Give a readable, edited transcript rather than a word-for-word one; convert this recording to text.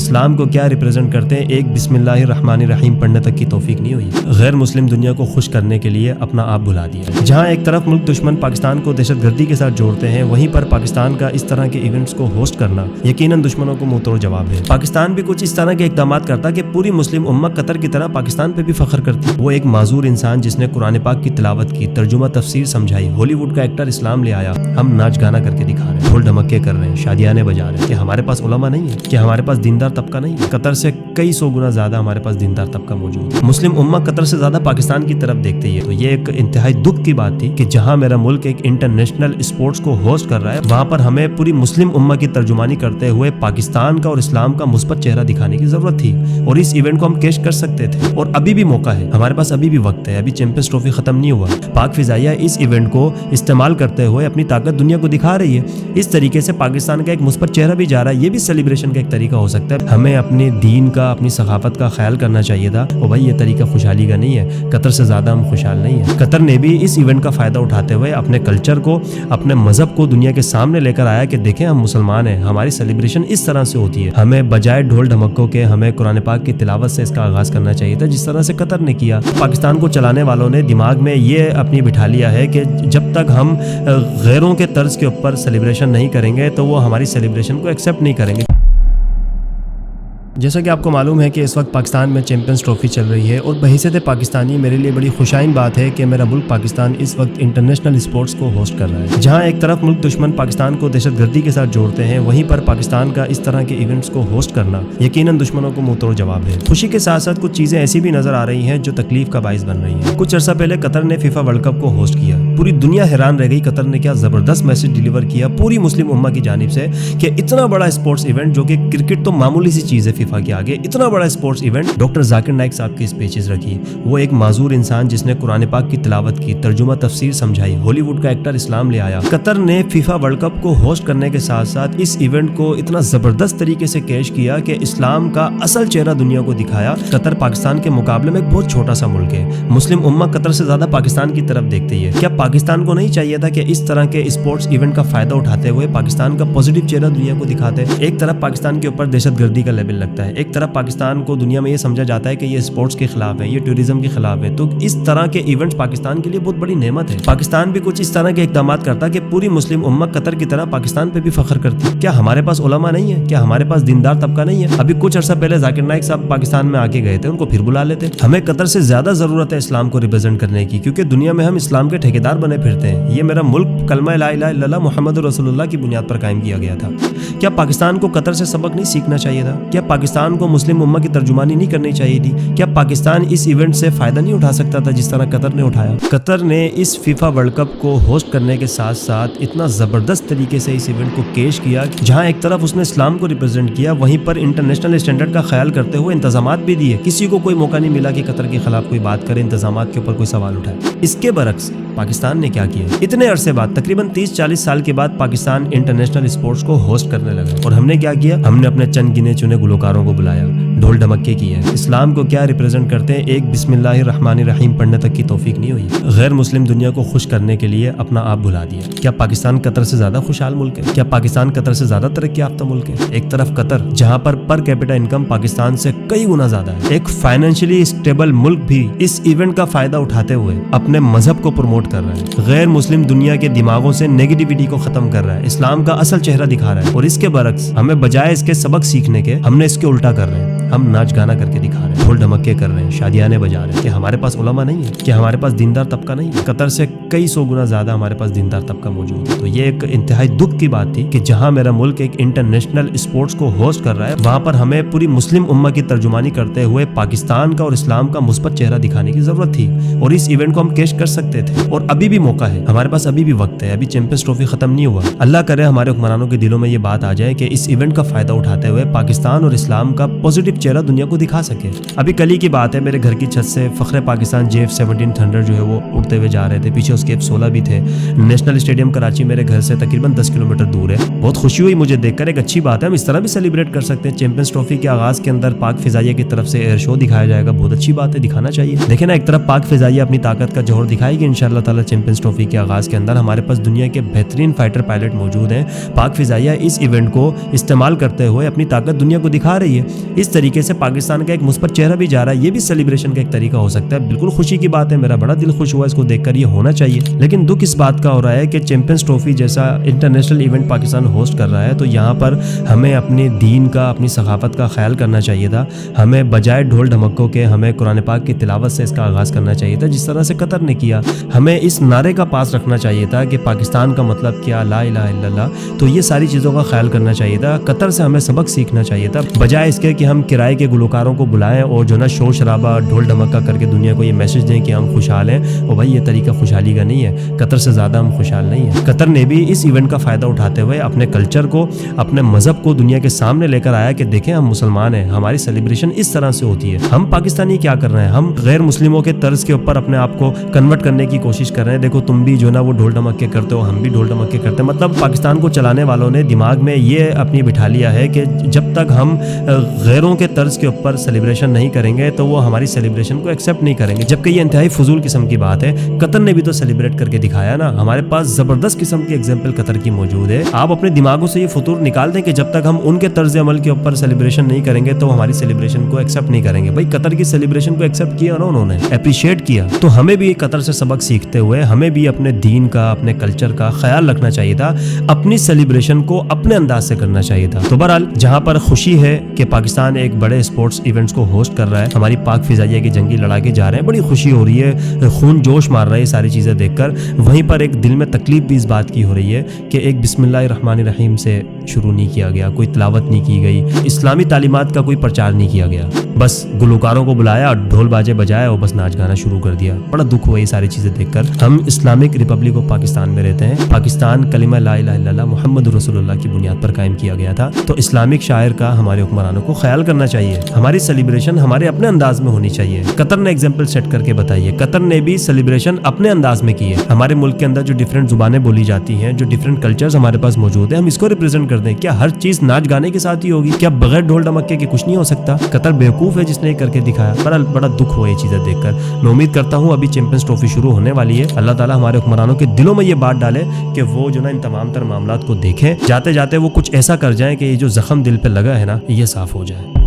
اسلام کو کیا ریپرزینٹ کرتے ہیں ایک بسم اللہ الرحمن الرحیم پڑھنے تک کی توفیق نہیں ہوئی۔ غیر مسلم دنیا کو خوش کرنے کے لیے اپنا آپ بھلا دیا۔ جہاں ایک طرف ملک دشمن پاکستان کو دہشت گردی کے ساتھ جوڑتے ہیں، وہیں پر پاکستان کا اس طرح کے ایونٹس کو ہوسٹ کرنا یقیناً دشمنوں کو منہ توڑ جواب ہے۔ پاکستان بھی کچھ اس طرح کے اقدامات کرتا کہ پوری مسلم امت قطر کی طرح پاکستان پہ بھی فخر کرتی۔ وہ ایک معذور انسان جس نے قرآن پاک کی تلاوت کی، ترجمہ تفسیر سمجھائی، ہالی ووڈ کا ایکٹر اسلام لے آیا، ہم ناچ گانا کر کے دکھا رہے ہیں، ڈھول ڈھمکے کر رہے ہیں، شادیانے بجا رہے ہیں۔ کہ ہمارے پاس علماء نہیں ہے؟ کہ ہمارے پاس دیندار طبقہ نہیں ہے؟ قطر سے کئی سو گنا زیادہ ہمارے پاس دیندار طبقہ موجود ہے۔ مسلم امت قطر سے زیادہ پاکستان کی طرف دیکھتی ہے۔ تو یہ ایک انتہائی دکھ کی بات تھی کہ جہاں میرا ملک ایک انٹرنیشنل اسپورٹس کو ہوسٹ کر رہا ہے، وہاں پر ہمیں پوری مسلم امت کی ترجمانی کرتے ہوئے پاکستان کا اور اسلام کا مثبت چہرہ دکھانے کی ضرورت تھی، اور اس ایونٹ کو ہم کیش کر سکتے تھے، اور ابھی بھی موقع ہے، ہمارے پاس ابھی بھی وقت ہے، ابھی چیمپئنز ٹرافی ختم نہیں ہوا۔ پاک فضائیہ اس ایونٹ کو استعمال کرتے ہوئے اپنی طاقت دنیا کو دکھا رہی ہے۔ اس طریقے سے پاکستان کا ایک مثبت چہرہ بھی جا رہا ہے، یہ بھی سیلیبریشن کا ایک طریقہ ہو سکتا ہے۔ ہمیں اپنے دین کا، اپنی ثقافت کا خیال کرنا چاہیے تھا، اور بھائی یہ طریقہ خوشحالی کا نہیں ہے۔ قطر سے زیادہ ہم خوشحال نہیں ہیں۔ قطر نے بھی اس ایونٹ کا فائدہ اٹھاتے ہوئے اپنے کلچر کو، اپنے مذہب کو دنیا کے سامنے لے کر آیا کہ دیکھیں ہم مسلمان ہیں، ہماری سیلیبریشن اس طرح سے ہوتی ہے۔ ہمیں بجائے ڈھول ڈھمکوں کے ہمیں قرآن پاک کی تلاوت سے اس کا آغاز کرنا چاہیے تھا، جس طرح سے قطر نے کیا۔ پاکستان کو چلانے والوں نے دماغ میں یہ اپنی بٹھا لیا ہے کہ جب تک ہم غیروں کے طرز کے اوپر سیلیبریشن نہیں کریں گے تو وہ ہماری سیلیبریشن کو ایکسیپٹ نہیں کریں گے۔ جیسا کہ آپ کو معلوم ہے کہ اس وقت پاکستان میں چیمپئنز ٹرافی چل رہی ہے، اور بحیثیت پاکستانی میرے لیے بڑی خوشائن بات ہے کہ میرا ملک پاکستان اس وقت انٹرنیشنل اسپورٹس کو ہوسٹ کر رہا ہے۔ جہاں ایک طرف ملک دشمن پاکستان کو دہشت گردی کے ساتھ جوڑتے ہیں، وہیں پر پاکستان کا اس طرح کے ایونٹس کو ہوسٹ کرنا یقیناً دشمنوں کو منہ توڑ جواب ہے۔ خوشی کے ساتھ ساتھ کچھ چیزیں ایسی بھی نظر آ رہی ہیں جو تکلیف کا باعث بن رہی ہیں۔ کچھ عرصہ پہلے قطر نے فیفا ورلڈ کپ کو ہوسٹ کیا، پوری دنیا حیران رہ گئی قطر نے کیا زبردست میسج ڈیلیور کیا پوری مسلم امت کی جانب سے کہ اتنا بڑا اسپورٹس ایونٹ، جو کہ کرکٹ تو معمولی سی چیز ہے فیفا کے آگے، اتنا بڑا sports event doctor Zakir Naik صاحب کی اسپیچز رکھی۔ وہ ایک معذور انسان جس نے قرآن پاک کی تلاوت کی، ترجمہ تفسیر سمجھائی، ہالی ووڈ کا ایکٹر اسلام لے آیا۔ قطر نے فیفا ورلڈ کپ کو ہوسٹ کرنے کے ساتھ ساتھ اس ایونٹ کو اتنا زبردست طریقے سے کیش کیا کہ اسلام کا اصل چہرہ دنیا کو دکھایا۔ قطر پاکستان کے مقابلے میں ایک بہت چھوٹا سا ملک ہے، مسلم امت قطر سے زیادہ پاکستان کی طرف دیکھتی ہے۔ کیا پاکستان کو نہیں چاہیے تھا کہ اس طرح کے اسپورٹس ایونٹ کا فائدہ اٹھاتے ہوئے پاکستان کا پازیٹیو چہرہ دنیا کو دکھاتے؟ ایک طرف پاکستان کے اوپر دہشت گردی کا لیبل لگتا ہے، ایک طرف پاکستان کو دنیا میں یہ سمجھا جاتا ہے کہ یہ اسپورٹس کے خلاف ہے، یہ ٹورزم کے خلاف ہے، تو اس طرح کے ایونٹس پاکستان کے لیے بہت بڑی نعمت ہے۔ پاکستان بھی کچھ اس طرح کے اقدامات کرتا کہ پوری مسلم امت قطر کی طرح پاکستان پہ بھی فخر کرتی۔ کیا ہمارے پاس علماء نہیں ہے؟ کیا ہمارے پاس دیندار طبقہ نہیں ہے؟ ابھی کچھ عرصہ پہلے ذاکر نائک صاحب پاکستان میں آ کے گئے تھے، ان کو پھر بلا لیتے۔ ہمیں قطر سے زیادہ ضرورت ہے اسلام کو ریپرزینٹ کرنے کی، کیونکہ دنیا میں ہم اسلام کے ٹھیکیدار بنے پھرتے ہیں۔ یہ میرا ملک کلمہ لا الہ الا اللہ محمد رسول اللہ کی بنیاد پر قائم کیا گیا تھا۔ کیا پاکستان کو قطر سے سبق نہیں سیکھنا چاہیے تھا؟ کیا پاکستان کو مسلم امت کی ترجمانی نہیں کرنی چاہیے تھی؟ کیا پاکستان اس ایونٹ سے فائدہ نہیں اٹھا سکتا تھا جس طرح قطر نے اٹھایا؟ قطر نے اس فیفا ورلڈ کپ کو ہوسٹ کرنے کے ساتھ ساتھ اتنا زبردست طریقے سے اس ایونٹ کو کیش کیا، جہاں ایک طرف اس نے اسلام کو ریپرزینٹ کیا، وہیں پر انٹرنیشنل اسٹینڈرڈ کا خیال کرتے ہوئے انتظامات بھی دیے۔ کسی کو کوئی موقع نہیں ملا کہ قطر کے خلاف کوئی بات کرے، انتظامات کے اوپر کوئی سوال اٹھائے۔ اس کے برعکس پاکستان نے کیا کیا؟ اتنے عرصے بعد، تقریباً 30-40 سال کے بعد پاکستان انٹرنیشنل اسپورٹس کو ہوسٹ کرنے لگا، اور ہم نے کیا کیا؟ ہم نے اپنے چند گنے چنے گلوکاروں کو بلایا، ڈھول ڈھمکے کیے۔ اسلام کو کیا ریپرزینٹ کرتے ہیں ایک بسم اللہ الرحمن الرحیم پڑھنے تک کی توفیق نہیں ہوئی۔ غیر مسلم دنیا کو خوش کرنے کے لیے اپنا آپ بھلا دیا۔ کیا پاکستان قطر سے زیادہ خوشحال ملک ہے؟ کیا پاکستان قطر سے زیادہ ترقی یافتہ ملک ہے؟ ایک طرف قطر جہاں پر کیپٹا انکم پاکستان سے کئی گنا زیادہ ہے، ایک فائنینشلی اسٹیبل ملک بھی اس ایونٹ کا فائدہ اٹھاتے ہوئے اپنے مذہب کو پروموٹ کر رہا ہے، غیر مسلم دنیا کے دماغوں سے نیگیٹیوٹی کو ختم کر رہا ہے، اسلام کا اصل چہرہ دکھا رہا ہے، اور اس کے برعکس ہمیں بجائے اس کے سبق سیکھنے کے ہم نے اس کے الٹا کر رہے ہیں، ہم ناچ گانا کر کے دکھا رہے ہیں، ڈھول ڈھمکے کر رہے ہیں، شادیانے بجا رہے ہیں۔ کہ ہمارے پاس علماء نہیں ہے؟ کہ ہمارے پاس دیندار طبقہ نہیں ہے؟ قطر سے کئی سو گنا زیادہ ہمارے پاس دیندار طبقہ موجود ہے۔ تو یہ ایک انتہائی دکھ کی بات تھی کہ جہاں میرا ملک ایک انٹرنیشنل اسپورٹس کو ہوسٹ کر رہا ہے، وہاں پر ہمیں پوری مسلم امت کی ترجمانی کرتے ہوئے پاکستان کا اور اسلام کا مثبت چہرہ دکھانے کی ضرورت تھی، اور اس ایونٹ کو ہم کیش کر سکتے تھے، اور ابھی بھی موقع ہے، ہمارے پاس ابھی بھی وقت ہے، ابھی چیمپئنز ٹرافی ختم نہیں ہوا۔ اللہ کرے ہمارے حکمرانوں کے دلوں میں یہ بات آ جائے کہ اس ایونٹ کا فائدہ اٹھاتے ہوئے پاکستان اور اسلام کا پازیٹیو چہرہ دنیا کو دکھا سکے۔ ابھی کل ہی کی بات ہے، میرے گھر کی چھت سے فخر پاکستان JF-17 تھنڈر جو ہے وہ اڑتے ہوئے جا رہے تھے، پیچھے اس کے F-16 بھی تھے۔ نیشنل اسٹیڈیم کراچی میرے گھر سے تقریباً 10 کلومیٹر دور ہے۔ بہت خوشی ہوئی مجھے دیکھ کر، ایک اچھی بات ہے، ہم اس طرح بھی سیلیبریٹ کر سکتے ہیں۔ چیمپئنز ٹرافی کے آغاز کے اندر پاک فضائیہ کی طرف سے ایئر شو دکھایا جائے گا، بہت اچھی بات ہے، دکھانا چاہیے۔ دیکھیں نا، ایک طرف پاک فضائیہ اپنی طاقت کا جوہر دکھائے گی انشاءاللہ تعالی چیمپئنز ٹرافی کے آغاز کے اندر۔ ہمارے پاس دنیا کے بہترین فائٹر پائلٹ موجود ہیں، پاک فضائیہ اس ایونٹ کو استعمال کرتے ہوئے اپنی طاقت دنیا کو دکھا رہی ہے۔ اس طریقے سے پاکستان کا ایک مثبت چہرہ بھی جا رہا ہے، یہ بھی سیلیبریشن کا ایک طریقہ ہو سکتا ہے۔ بالکل خوشی کی بات ہے، میرا بڑا دل خوش ہوا اس کو دیکھ کر، یہ ہونا چاہیے۔ لیکن دکھ اس بات کا ہو رہا ہے کہ چیمپئنز ٹرافی جیسا انٹرنیشنل ایونٹ پاکستان ہوسٹ کر رہا ہے، تو یہاں پر ہمیں اپنے دین کا، اپنی ثقافت کا خیال کرنا چاہیے تھا۔ ہمیں بجائے ڈھول ڈھمکوں کے ہمیں قرآن پاک کی تلاوت سے اس کا آغاز کرنا چاہیے تھا، جس طرح سے قطر نے کیا۔ ہمیں اس نعرے کا پاس رکھنا چاہیے تھا کہ پاکستان کا مطلب کیا، لا الہ الا اللہ۔ تو یہ ساری چیزوں کا خیال کرنا چاہیے تھا، قطر سے ہمیں سبق سیکھنا چاہیے تھا، بجائے اس کے کہ ہم کرائے کے گلوکاروں کو بلائیں اور جو نا شور شرابہ ڈھول ڈھمکا کر کے دنیا کو یہ میسج دیں کہ ہم خوشحال ہیں۔ اور بھائی یہ طریقہ خوشحالی کا نہیں ہے، قطر سے زیادہ ہم خوشحال نہیں ہیں۔ قطر نے بھی اس ایونٹ کا فائدہ اٹھاتے ہوئے اپنے کلچر کو، اپنے مذہب کو دنیا کے سامنے لے کر آیا کہ دیکھیں ہم مسلمان ہیں، ہماری سیلیبریشن اس طرح سے ہوتی ہے۔ ہم پاکستانی کیا کر رہے ہیں، ہم غیر مسلموں کے طرز کے اوپر اپنے آپ کو کنورٹ کرنے کی کوشش کر رہے ہیں۔ دیکھو تم بھی جو نا وہ ڈھول ڈھمکے کرتے ہو، ہم بھی ڈھول ڈھمکے کرتے ہیں۔ مطلب پاکستان کو چلانے والوں نے دماغ میں یہ اپنی بٹھا لیا ہے کہ جب تک ہم غیروں کے طرز کے اوپر سیلیبریشن نہیں کریں گے تو وہ ہماری سیلیبریشن کو ایکسیپٹ نہیں کریں گے، جبکہ یہ انتہائی فضول قسم کی بات ہے۔ قطر نے بھی تو سیلیبریٹ کر کے دکھایا نا، ہمارے پاس زبردست قسم کی ایگزامپل قطر کی موجود ہے۔ آپ اپنے دماغوں سے یہ فطور نکال دیں کہ جب تک ہم ان کے طرز عمل کے اوپر سیلیبریشن نہیں کریں گے تو ہماری سیلیبریشن کو ایکسیپٹ نہیں کریں گے۔ بھائی قطر کی سیلیبریشن کو ایکسیپٹ کیا نا انہوں نے، اپریشیٹ کیا، تو ہمیں بھی قطر سے سبق سیکھتے ہوئے ہمیں بھی اپنے دین کا، اپنے کلچر کا خیال رکھنا چاہیے تھا، اپنی سیلیبریشن کو اپنے انداز سے کرنا چاہیے تھا۔ تو بہرحال جہاں پر خوشی ہے کہ پاکستان ایک بڑے اسپورٹس ایونٹس کو ہوسٹ کر رہا ہے، ہماری پاک فضائیہ کی جنگی لڑاکے جا رہے ہیں، بڑی خوشی ہو رہی ہے، خون جوش مار رہا ہے یہ ساری چیزیں دیکھ کر۔ وہیں پر ایک دل میں تکلیف بھی اس بات کی ہو رہی ہے کہ ایک بسم اللہ الرحمن الرحیم سے شروع نہیں کیا گیا، کوئی تلاوت نہیں کی گئی، اسلامی تعلیمات کا کوئی پرچار نہیں کیا گیا، بس گلوکاروں کو بلایا اور ڈھول باجے بجائے اور بس ناچ گانا شروع کر دیا۔ بڑا دکھ ہوا یہ ساری چیزیں دیکھ کر۔ ہم اسلامک ریپبلک آف پاکستان میں رہتے ہیں، پاکستان کلمہ لا الہ الا اللہ محمد رسول اللہ کی بنیاد پر قائم کیا گیا تھا، تو اسلامک شاعر کا ہمارے حکمرانوں کو خیال کرنا چاہیے۔ ہماری سیلیبریشن ہمارے اپنے انداز میں ہونی چاہیے۔ قطر نے ایگزامپل سیٹ کر کے بتائیے، قطر نے بھی سیلیبریشن اپنے انداز میں کی ہے۔ ہمارے ملک کے اندر جو ڈیفرنٹ زبانیں بولی جاتی ہیں، جو ڈیفرنٹ کلچرز ہمارے پاس موجود ہیں، ہم اس کو ریپرزینٹ کر دیں۔ کیا ہر چیز ناچ گانے کے ساتھ ہی ہوگی؟ کیا بغیر ڈھول ڈمکے کے کچھ نہیں ہو سکتا؟ قطر بیوقوف ہے جس نے کر کے دکھایا۔ بڑا دکھ ہوا یہ چیزیں دیکھ کر۔ میں امید کرتا ہوں ابھی چیمپئنز ٹرافی شروع ہونے والی ہے، اللہ تعالیٰ ہمارے حکمرانوں کے دلوں میں یہ بات ڈالے کہ وہ جو نا ان تمام تر معاملات کو دیکھیں، جاتے جاتے وہ کچھ ایسا کر جائیں کہ یہ جو زخم دل پہ لگا ہے نا یہ صاف ہو جائے۔